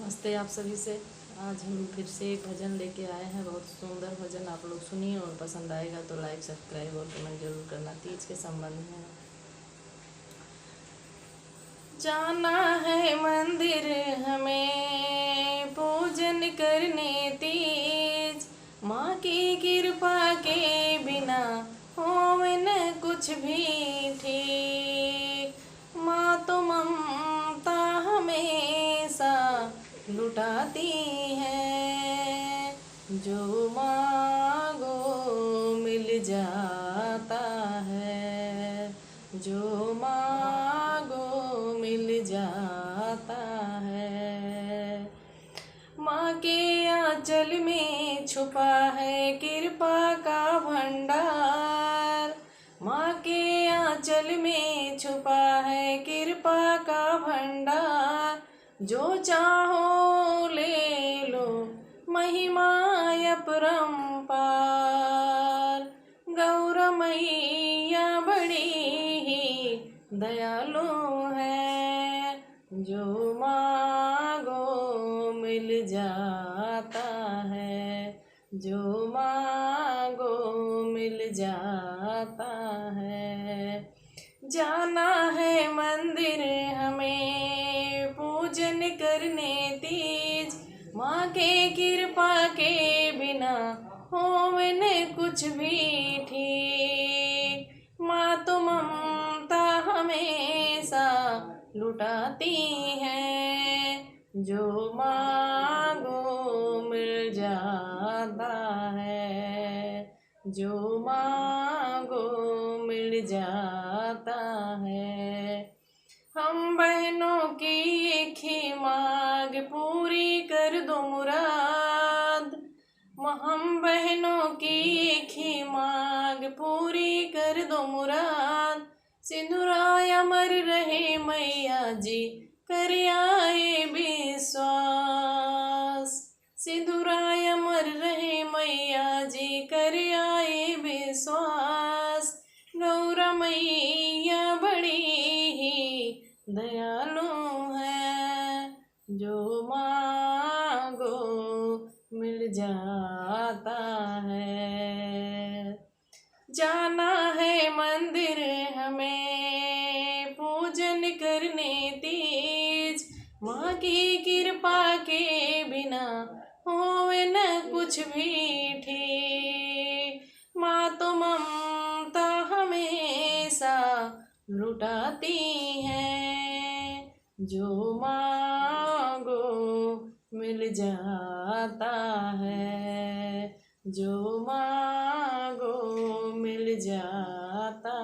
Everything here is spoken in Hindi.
नमस्ते आप सभी से। आज हम फिर से एक भजन लेके आए हैं, बहुत सुंदर भजन। आप लोग सुनिए और पसंद आएगा तो लाइक सब्सक्राइब और कमेंट जरूर करना। तीज के संबंध में जाना है मंदिर हमें पूजन करने तीज, माँ की कृपा के बिना होवे न कुछ भी ठीक। माँ तो ममता हमेशा लुटाती है, जो मांगो मिल जाता है, जो मांगो मिल जाता है। माँ के आंचल में छुपा है कृपा का भंडार, माँ के आंचल में छुपा है कृपा का भंडार। जो चाहो ले लो महिमा अपरंपार, गौर मैया बड़ी ही दयालु है, जो मांगो मिल जाता है, जो मांगो मिल जाता है। जाना है मंदिर हमें पूजन करने तीज, माँ के कृपा के बिना होवे न कुछ भी ठीक। माँ तो ममता हमेशा लुटाती है, जो मांगो मिल जाता है, जो मांगो मिल जाता है। हम बहनों की एक ही मांग पूरी कर दो मुराद, हम बहनों की एक ही मांग पूरी कर दो मुराद। सिंदूराय अमर रहे मैया जी कर आए विश्वास, सिंदूराय अमर रहे मैया जी कर आए विश्वास। गौर मैया बड़ी ही दयालु है, जो मांगो मिल जाता है। जाना है मंदिर हमें पूजन करने तीज, माँ की कृपा के बिना होवे न कुछ भी ठीक। माँ तो ममता हमेशा लुटाती है, जो मांगो मिल जाता है, जो मांगो मिल जाता